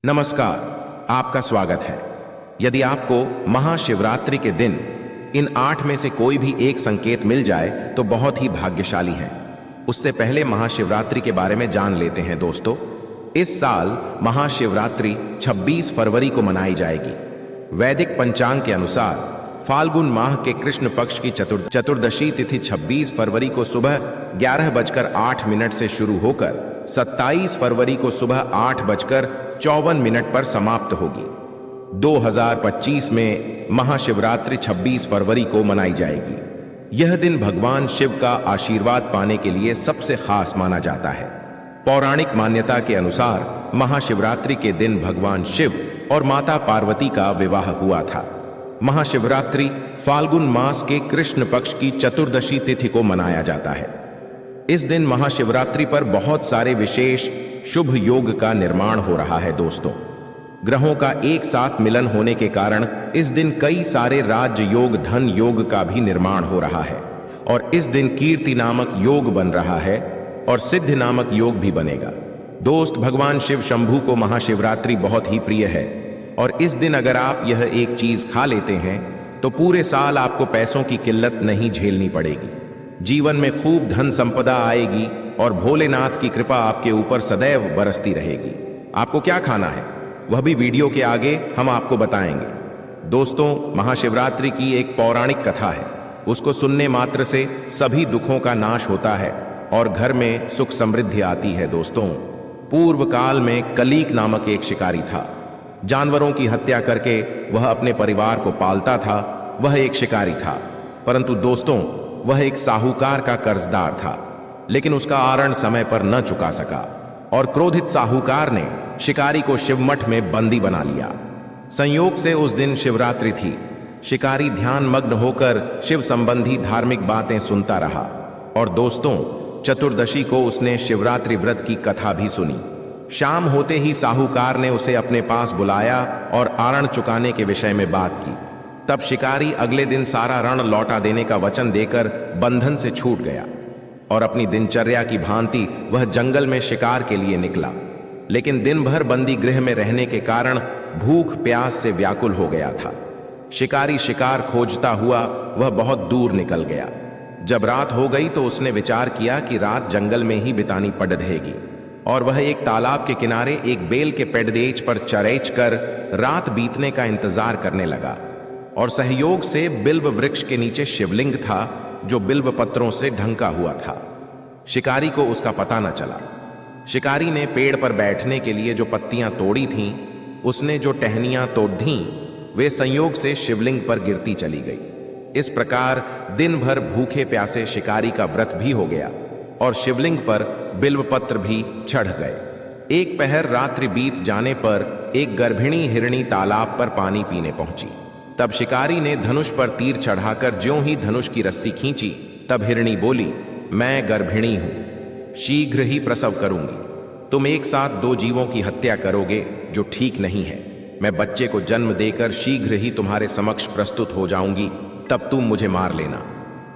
नमस्कार, आपका स्वागत है। यदि आपको महाशिवरात्रि के दिन इन 8 में से कोई भी एक संकेत मिल जाए तो बहुत ही भाग्यशाली हैं। उससे पहले महाशिवरात्रि के बारे में जान लेते हैं दोस्तों। इस साल महाशिवरात्रि 26 फरवरी को मनाई जाएगी। वैदिक पंचांग के अनुसार फाल्गुन माह के कृष्ण पक्ष की चतुर्दशी तिथि 26 फरवरी को सुबह 11:08 से शुरू होकर 27 फरवरी को सुबह 8:54 पर समाप्त होगी। 2025 में महाशिवरात्रि 26 फरवरी को मनाई जाएगी। यह दिन भगवान शिव का आशीर्वाद पाने के लिए सबसे खास माना जाता है। पौराणिक मान्यता के अनुसार महाशिवरात्रि के दिन भगवान शिव और माता पार्वती का विवाह हुआ था। महाशिवरात्रि फाल्गुन मास के कृष्ण पक्ष की चतुर्दशी तिथि को मनाया जाता है। इस दिन महाशिवरात्रि पर बहुत सारे विशेष शुभ योग का निर्माण हो रहा है दोस्तों। ग्रहों का एक साथ मिलन होने के कारण इस दिन कई सारे राज्य योग, धन योग का भी निर्माण हो रहा है और इस दिन कीर्ति नामक योग बन रहा है और सिद्धि नामक योग भी बनेगा। दोस्त, भगवान शिव शंभू को महाशिवरात्रि बहुत ही प्रिय है और इस दिन अगर आप यह एक चीज खा लेते हैं तो पूरे साल आपको पैसों की किल्लत नहीं झेलनी पड़ेगी। जीवन में खूब धन संपदा आएगी और भोलेनाथ की कृपा आपके ऊपर सदैव बरसती रहेगी। आपको क्या खाना है वह भी वीडियो के आगे हम आपको बताएंगे। दोस्तों, महाशिवरात्रि की एक पौराणिक कथा है। उसको सुनने मात्र से सभी दुखों का नाश होता है और घर में सुख समृद्धि आती है। दोस्तों, पूर्व काल में कलीक नामक एक शिकारी था। जानवरों की हत्या करके वह अपने परिवार को पालता था। वह एक शिकारी था, परंतु दोस्तों वह एक साहूकार का कर्जदार था, लेकिन उसका आरण समय पर न चुका सका और क्रोधित साहूकार ने शिकारी को शिवमठ में बंदी बना लिया। संयोग से उस दिन शिवरात्रि थी। शिकारी ध्यान मग्न होकर शिव संबंधी धार्मिक बातें सुनता रहा और दोस्तों चतुर्दशी को उसने शिवरात्रि व्रत की कथा भी सुनी। शाम होते ही साहूकार ने उसे अपने पास बुलाया और आरण चुकाने के विषय में बात की। तब शिकारी अगले दिन सारा ऋण लौटा देने का वचन देकर बंधन से छूट गया और अपनी दिनचर्या की भांति वह जंगल में शिकार के लिए निकला। लेकिन दिन भर बंदी गृह में रहने के कारण भूख प्यास से व्याकुल हो गया था। शिकारी शिकार खोजता हुआ वह बहुत दूर निकल गया। जब रात हो गई तो उसने विचार किया कि रात जंगल में ही बितानी पड़ रहेगी और वह एक तालाब के किनारे एक बेल के पेड़देज पर चरेच कर रात बीतने का इंतजार करने लगा और सहयोग से बिल्व वृक्ष के नीचे शिवलिंग था जो बिल्व पत्रों से ढंका हुआ था। शिकारी को उसका पता न चला। शिकारी ने पेड़ पर बैठने के लिए जो पत्तियां तोड़ी थीं, उसने जो टहनियां तोड़ दी वे संयोग से शिवलिंग पर गिरती चली गई। इस प्रकार दिन भर भूखे प्यासे शिकारी का व्रत भी हो गया और शिवलिंग पर बिल्वपत्र भी चढ़ गए। एक पहर रात्रि बीत जाने पर एक गर्भिणी हिरणी तालाब पर पानी पीने पहुंची। तब शिकारी ने धनुष पर तीर चढ़ाकर ज्यों ही धनुष की रस्सी खींची, तब हिरणी बोली, मैं गर्भिणी हूं, शीघ्र ही प्रसव करूंगी। तुम एक साथ 2 जीवों की हत्या करोगे जो ठीक नहीं है। मैं बच्चे को जन्म देकर शीघ्र ही तुम्हारे समक्ष प्रस्तुत हो जाऊंगी, तब तुम मुझे मार लेना।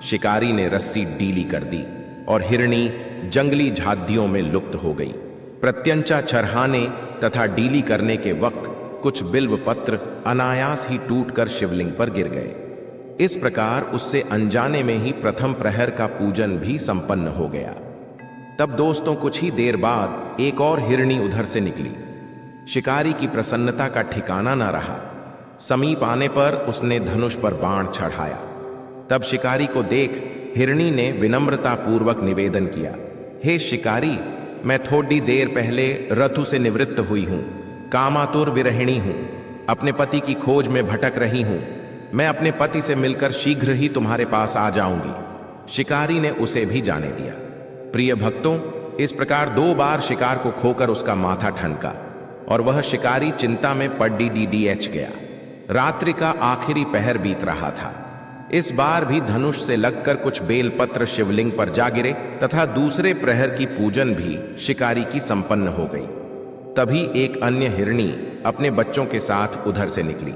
शिकारी ने रस्सी ढीली कर दी और हिरणी जंगली झादियों में लुप्त हो गई। प्रत्यंचा चरहाने तथा डीली करने के वक्त कुछ बिल्व पत्र अनायास ही टूटकर शिवलिंग पर गिर गए। इस प्रकार उससे अनजाने में ही प्रथम प्रहर का पूजन भी संपन्न हो गया। तब दोस्तों कुछ ही देर बाद एक और हिरणी उधर से निकली। शिकारी की प्रसन्नता का ठिकाना न रहा। समीप आने पर उसने धनुष पर बाण चढ़ाया। तब शिकारी को देख हिरणी ने विनम्रता पूर्वक निवेदन किया, हे शिकारी, मैं थोड़ी देर पहले रथु से निवृत्त हुई हूं, कामातुर विरहिणी हूं, अपने पति की खोज में भटक रही हूं। मैं अपने पति से मिलकर शीघ्र ही तुम्हारे पास आ जाऊंगी। शिकारी ने उसे भी जाने दिया। प्रिय भक्तों, इस प्रकार 2 बार शिकार को खोकर उसका माथा ठनका और वह शिकारी चिंता में पड़डीडीएच गया। रात्रि का आखिरी पहर बीत रहा था। इस बार भी धनुष से लगकर कुछ बेलपत्र शिवलिंग पर जा गिरे तथा दूसरे प्रहर की पूजन भी शिकारी की संपन्न हो गई। तभी एक अन्य हिरणी अपने बच्चों के साथ उधर से निकली।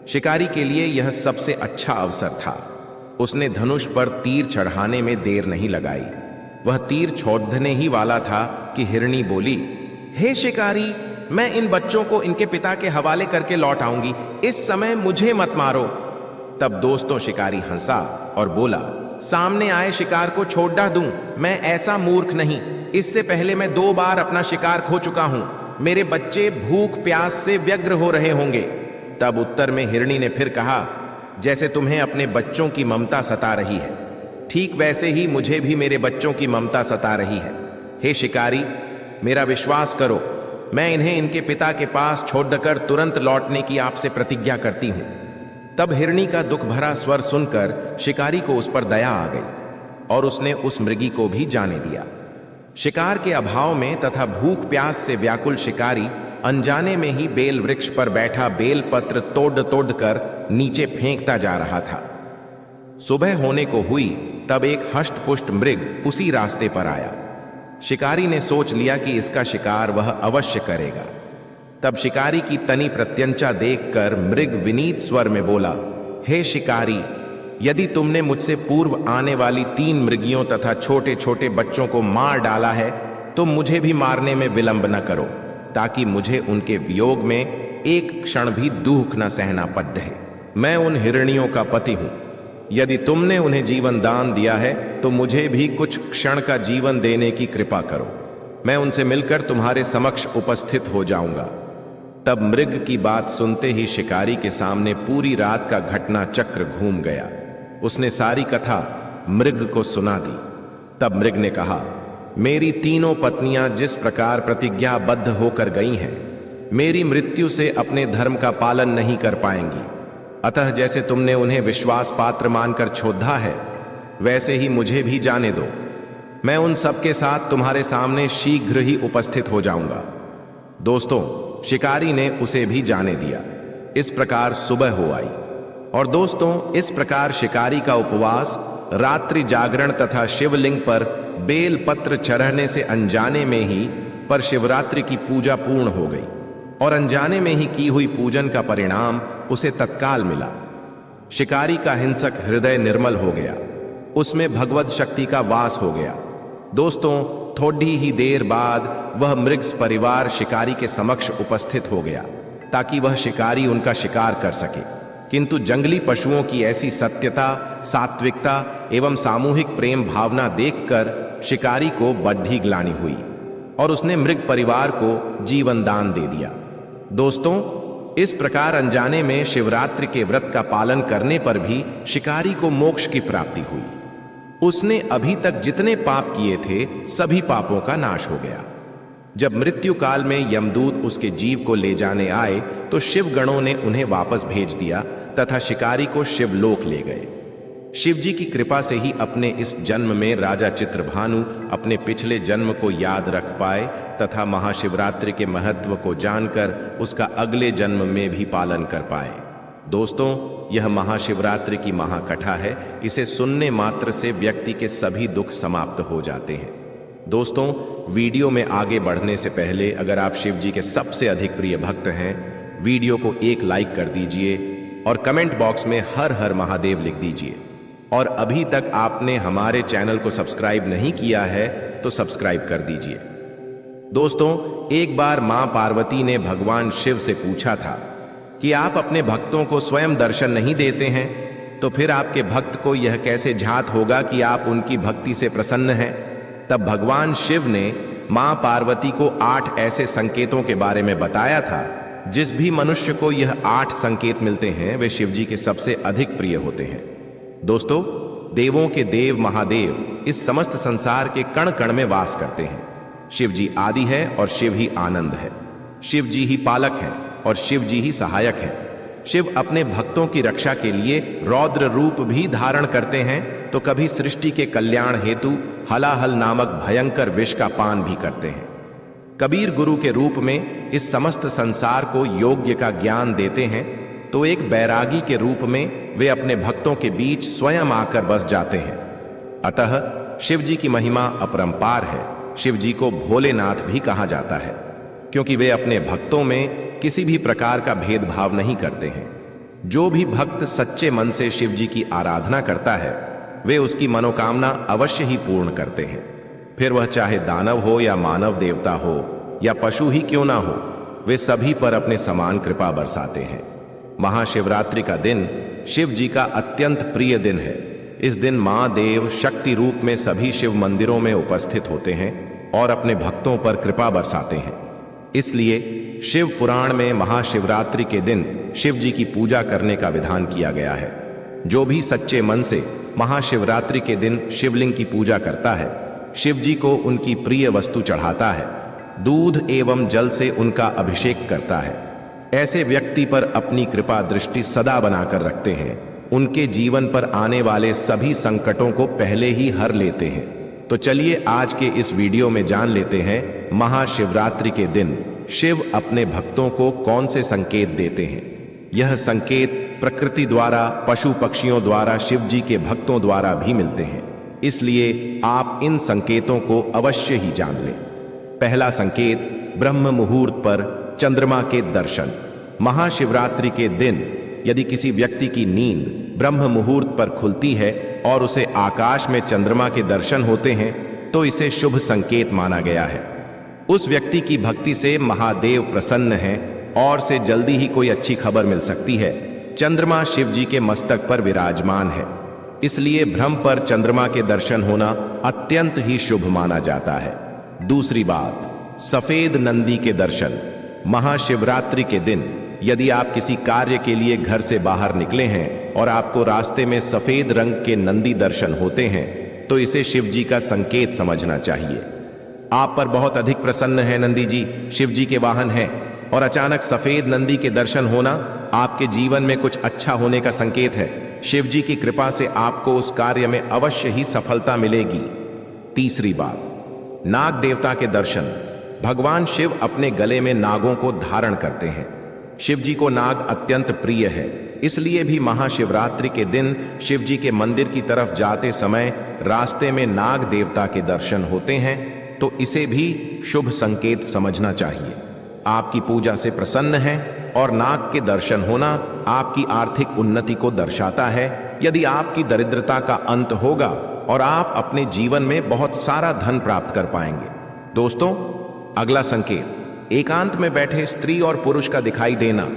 शिकारी के लिए यह सबसे अच्छा अवसर था। उसने धनुष पर तीर चढ़ाने में देर नहीं लगाई। वह तीर छोड़ने ही वाला था कि हिरणी बोली, हे शिकारी, मैं इन बच्चों को इनके पिता के हवाले करके लौट आऊंगी, इस समय मुझे मत मारो। तब दोस्तों शिकारी हंसा और बोला, सामने आए शिकार को छोड़ दूं? मैं ऐसा मूर्ख नहीं, इससे पहले मैं 2 बार अपना शिकार खो चुका हूं। मेरे बच्चे भूख प्यास से व्यग्र हो रहे होंगे। तब उत्तर में हिरणी ने फिर कहा, जैसे तुम्हें अपने बच्चों की ममता सता रही है, ठीक वैसे ही मुझे भी मेरे बच्चों की ममता सता रही है। हे शिकारी, मेरा विश्वास करो, मैं इन्हें इनके पिता के पास छोड़कर तुरंत लौटने की आपसे प्रतिज्ञा करती हूं। तब हिरणी का दुख भरा स्वर सुनकर शिकारी को उस पर दया आ गई और उसने उस मृगी को भी जाने दिया। शिकार के अभाव में तथा भूख प्यास से व्याकुल शिकारी अनजाने में ही बेल वृक्ष पर बैठा बेल पत्र तोड़ कर नीचे फेंकता जा रहा था। सुबह होने को हुई तब एक हष्ट-पुष्ट मृग उसी रास्ते पर आया। शिकारी ने सोच लिया कि इसका शिकार वह अवश्य करेगा। तब शिकारी की तनी प्रत्यंचा देखकर मृग विनीत स्वर में बोला, हे शिकारी, यदि तुमने मुझसे पूर्व आने वाली 3 मृगियों तथा छोटे छोटे बच्चों को मार डाला है तो मुझे भी मारने में विलंब न करो, ताकि मुझे उनके वियोग में एक क्षण भी दुख न सहना पड़े। मैं उन हिरनियों का पति हूं। यदि तुमने उन्हें जीवन दान दिया है तो मुझे भी कुछ क्षण का जीवन देने की कृपा करो। मैं उनसे मिलकर तुम्हारे समक्ष उपस्थित हो जाऊंगा। तब मृग की बात सुनते ही शिकारी के सामने पूरी रात का घटना चक्र घूम गया। उसने सारी कथा मृग को सुना दी। तब मृग ने कहा, मेरी 3 पत्नियां जिस प्रकार प्रतिज्ञाबद्ध होकर गई हैं, मेरी मृत्यु से अपने धर्म का पालन नहीं कर पाएंगी। अतः जैसे तुमने उन्हें विश्वास पात्र मानकर छोड़ा है, वैसे ही मुझे भी जाने दो। मैं उन सबके साथ तुम्हारे सामने शीघ्र ही उपस्थित हो जाऊंगा। दोस्तों, शिकारी ने उसे भी जाने दिया। इस प्रकार सुबह हो आई। और दोस्तों, इस प्रकार शिकारी का उपवास, रात्रि जागरण तथा शिवलिंग पर बेल पत्र चढ़ने से अनजाने में ही पर शिवरात्रि की पूजा पूर्ण हो गई और अनजाने में ही की हुई पूजन का परिणाम उसे तत्काल मिला। शिकारी का हिंसक हृदय निर्मल हो गया, उसमें भगवत शक्ति का वास हो गया। दोस्तों, थोड़ी ही देर बाद वह मृग परिवार शिकारी के समक्ष उपस्थित हो गया ताकि वह शिकारी उनका शिकार कर सके। किंतु जंगली पशुओं की ऐसी सत्यता, सात्विकता एवं सामूहिक प्रेम भावना देखकर शिकारी को बड़ी ग्लानि हुई और उसने मृग परिवार को जीवन दान दे दिया। दोस्तों, इस प्रकार अनजाने में शिवरात्रि के व्रत का पालन करने पर भी शिकारी को मोक्ष की प्राप्ति हुई। उसने अभी तक जितने पाप किए थे, सभी पापों का नाश हो गया। जब मृत्यु काल में यमदूत उसके जीव को ले जाने आए तो शिव गणों ने उन्हें वापस भेज दिया तथा शिकारी को शिवलोक ले गए। शिव जी की कृपा से ही अपने इस जन्म में राजा चित्रभानु अपने पिछले जन्म को याद रख पाए तथा महाशिवरात्रि के महत्व को जानकर उसका अगले जन्म में भी पालन कर पाए। दोस्तों, यह महाशिवरात्रि की महाकथा है। इसे सुनने मात्र से व्यक्ति के सभी दुख समाप्त हो जाते हैं। दोस्तों, वीडियो में आगे बढ़ने से पहले अगर आप शिव जी के सबसे अधिक प्रिय भक्त हैं, वीडियो को एक लाइक कर दीजिए और कमेंट बॉक्स में हर हर महादेव लिख दीजिए। और अभी तक आपने हमारे चैनल को सब्सक्राइब नहीं किया है तो सब्सक्राइब कर दीजिए। दोस्तों, एक बार मां पार्वती ने भगवान शिव से पूछा था कि आप अपने भक्तों को स्वयं दर्शन नहीं देते हैं, तो फिर आपके भक्त को यह कैसे झात होगा कि आप उनकी भक्ति से प्रसन्न हैं। तब भगवान शिव ने मां पार्वती को 8 ऐसे संकेतों के बारे में बताया था। जिस भी मनुष्य को यह 8 संकेत मिलते हैं, वे शिव जी के सबसे अधिक प्रिय होते हैं। दोस्तों, देवों के देव महादेव इस समस्त संसार के कण कण में वास करते हैं। शिव जी आदि है और शिव ही आनंद है। शिव जी ही पालक हैं और शिव जी ही सहायक हैं। शिव अपने भक्तों की रक्षा के लिए रौद्र रूप भी धारण करते हैं, तो कभी सृष्टि के कल्याण हेतु हलाहल नामक भयंकर विष का पान भी करते हैं। कबीर गुरु के रूप में इस समस्त संसार को योग्य का ज्ञान देते हैं, तो एक बैरागी के रूप में वे अपने भक्तों के बीच स्वयं आकर बस जाते हैं। अतः शिव जी की महिमा अपरंपार है। शिव जी को भोलेनाथ भी कहा जाता है, क्योंकि वे अपने भक्तों में किसी भी प्रकार का भेदभाव नहीं करते हैं। जो भी भक्त सच्चे मन से शिव जी की आराधना करता है, वे उसकी मनोकामना अवश्य ही पूर्ण करते हैं। फिर वह चाहे दानव हो या मानव देवता हो या पशु ही क्यों ना हो, वे सभी पर अपने समान कृपा बरसाते हैं। महाशिवरात्रि का दिन शिव जी का अत्यंत प्रिय दिन है। इस दिन मां देव शक्ति रूप में सभी शिव मंदिरों में उपस्थित होते हैं और अपने भक्तों पर कृपा बरसाते हैं। इसलिए शिव पुराण में महाशिवरात्रि के दिन शिव जी की पूजा करने का विधान किया गया है। जो भी सच्चे मन से महाशिवरात्रि के दिन शिवलिंग की पूजा करता है, शिव जी को उनकी प्रिय वस्तु चढ़ाता है, दूध एवं जल से उनका अभिषेक करता है, ऐसे व्यक्ति पर अपनी कृपा दृष्टि सदा बनाकर रखते हैं। उनके जीवन पर आने वाले सभी संकटों को पहले ही हर लेते हैं। तो चलिए आज के इस वीडियो में जान लेते हैं महाशिवरात्रि के दिन शिव अपने भक्तों को कौन से संकेत देते हैं। यह संकेत प्रकृति द्वारा, पशु पक्षियों द्वारा, शिव जी के भक्तों द्वारा भी मिलते हैं, इसलिए आप इन संकेतों को अवश्य ही जान लें। पहला संकेत, ब्रह्म मुहूर्त पर चंद्रमा के दर्शन। महाशिवरात्रि के दिन यदि किसी व्यक्ति की नींद ब्रह्म मुहूर्त पर खुलती है और उसे आकाश में चंद्रमा के दर्शन होते हैं तो इसे शुभ संकेत माना गया है। उस व्यक्ति की भक्ति से महादेव प्रसन्न हैं और से जल्दी ही कोई अच्छी खबर मिल सकती है। चंद्रमा शिव जी के मस्तक पर विराजमान है, इसलिए ब्रह्म पर चंद्रमा के दर्शन होना अत्यंत ही शुभ माना जाता है। दूसरी बात, सफेद नंदी के दर्शन। महाशिवरात्रि के दिन यदि आप किसी कार्य के लिए घर से बाहर निकले हैं और आपको रास्ते में सफेद रंग के नंदी दर्शन होते हैं तो इसे शिव जी का संकेत समझना चाहिए। आप पर बहुत अधिक प्रसन्न है नंदी जी, शिव जी के वाहन हैं, और अचानक सफेद नंदी के दर्शन होना आपके जीवन में कुछ अच्छा होने का संकेत है। शिव जी की कृपा से आपको उस कार्य में अवश्य ही सफलता मिलेगी। तीसरी बात, नाग देवता के दर्शन। भगवान शिव अपने गले में नागों को धारण करते हैं। शिव जी को नाग अत्यंत प्रिय है, इसलिए भी महाशिवरात्रि के दिन शिव जी के मंदिर की तरफ जाते समय रास्ते में नाग देवता के दर्शन होते हैं तो इसे भी शुभ संकेत समझना चाहिए। आपकी पूजा से प्रसन्न है और नाग के दर्शन होना आपकी आर्थिक उन्नति को दर्शाता है। यदि आपकी दरिद्रता का अंत होगा और आप अपने जीवन में बहुत सारा धन प्राप्त कर पाएंगे। दोस्तों, अगला संकेत, एकांत में बैठे स्त्री और पुरुष का दिखाई देना।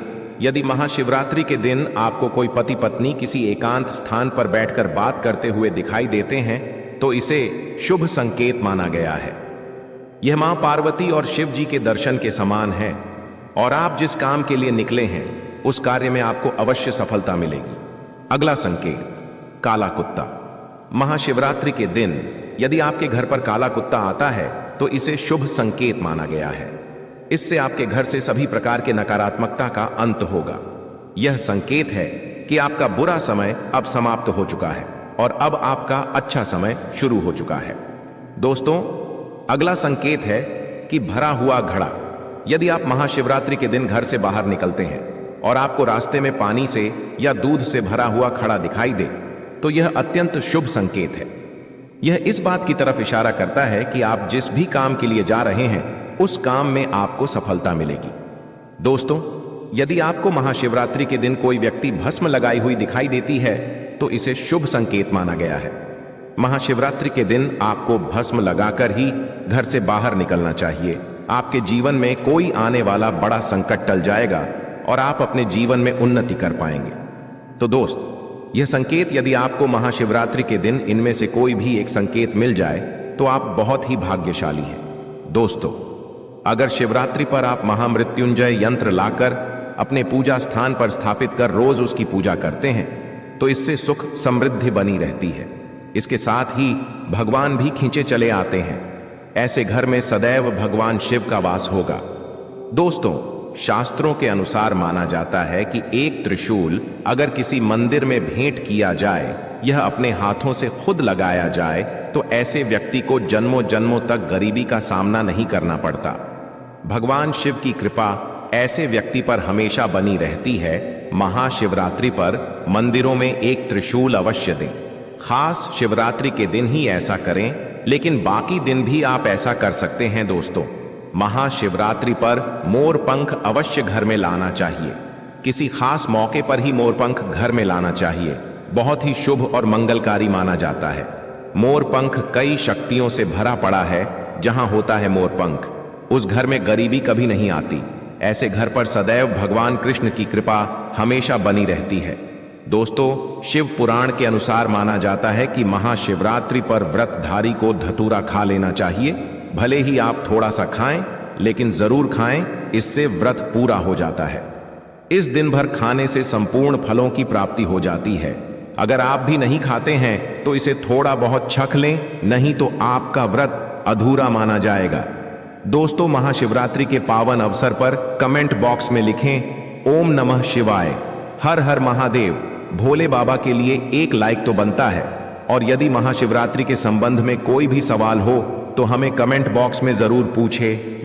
यदि महाशिवरात्रि के दिन आपको कोई पति पत्नी किसी एकांत स्थान पर बैठकर बात करते हुए दिखाई देते हैं तो इसे शुभ संकेत माना गया है। यह मां पार्वती और शिव जी के दर्शन के समान है और आप जिस काम के लिए निकले हैं उस कार्य में आपको अवश्य सफलता मिलेगी। अगला संकेत, काला कुत्ता। महाशिवरात्रि के दिन यदि आपके घर पर काला कुत्ता आता है तो इसे शुभ संकेत माना गया है। इससे आपके घर से सभी प्रकार के नकारात्मकता का अंत होगा। यह संकेत है कि आपका बुरा समय अब समाप्त हो चुका है और अब आपका अच्छा समय शुरू हो चुका है। दोस्तों, अगला संकेत है कि भरा हुआ घड़ा। यदि आप महाशिवरात्रि के दिन घर से बाहर निकलते हैं और आपको रास्ते में पानी से या दूध से भरा हुआ घड़ा दिखाई दे तो यह अत्यंत शुभ संकेत है। यह इस बात की तरफ इशारा करता है कि आप जिस भी काम के लिए जा रहे हैं उस काम में आपको सफलता मिलेगी। दोस्तों, यदि आपको महाशिवरात्रि के दिन कोई व्यक्ति भस्म लगाई हुई दिखाई देती है तो इसे शुभ संकेत माना गया है। महाशिवरात्रि के दिन आपको भस्म लगाकर ही घर से बाहर निकलना चाहिए। आपके जीवन में कोई आने वाला बड़ा संकट टल जाएगा और आप अपने जीवन में उन्नति कर पाएंगे। तो दोस्त, यह संकेत यदि आपको महाशिवरात्रि के दिन इनमें से कोई भी एक संकेत मिल जाए तो आप बहुत ही भाग्यशाली हैं। दोस्तों, अगर शिवरात्रि पर आप महामृत्युंजय यंत्र लाकर अपने पूजा स्थान पर स्थापित कर रोज उसकी पूजा करते हैं तो इससे सुख समृद्धि बनी रहती है। इसके साथ ही भगवान भी खींचे चले आते हैं। ऐसे घर में सदैव भगवान शिव का वास होगा। दोस्तों, शास्त्रों के अनुसार माना जाता है कि एक त्रिशूल अगर किसी मंदिर में भेंट किया जाए, यह अपने हाथों से खुद लगाया जाए तो ऐसे व्यक्ति को जन्मों जन्मों तक गरीबी का सामना नहीं करना पड़ता। भगवान शिव की कृपा ऐसे व्यक्ति पर हमेशा बनी रहती है। महाशिवरात्रि पर मंदिरों में एक त्रिशूल अवश्य दें। खास शिवरात्रि के दिन ही ऐसा करें, लेकिन बाकी दिन भी आप ऐसा कर सकते हैं। दोस्तों, महाशिवरात्रि पर मोर पंख अवश्य घर में लाना चाहिए। किसी खास मौके पर ही मोर पंख घर में लाना चाहिए। बहुत ही शुभ और मंगलकारी माना जाता है। मोर पंख कई शक्तियों से भरा पड़ा है। जहां होता है मोर पंख, उस घर में गरीबी कभी नहीं आती। ऐसे घर पर सदैव भगवान कृष्ण की कृपा हमेशा बनी रहती है। दोस्तों, शिव पुराण के अनुसार माना जाता है कि महाशिवरात्रि पर व्रतधारी को धतूरा खा लेना चाहिए। भले ही आप थोड़ा सा खाएं, लेकिन जरूर खाएं, इससे व्रत पूरा हो जाता है। इस दिन भर खाने से संपूर्ण फलों की प्राप्ति हो जाती है। अगर आप भी नहीं खाते हैं तो इसे थोड़ा बहुत छक लें, नहीं तो आपका व्रत अधूरा माना जाएगा। दोस्तों, महाशिवरात्रि के पावन अवसर पर कमेंट बॉक्स में लिखें ओम नमः शिवाय, हर हर महादेव। भोले बाबा के लिए एक लाइक तो बनता है। और यदि महाशिवरात्रि के संबंध में कोई भी सवाल हो तो हमें कमेंट बॉक्स में जरूर पूछें।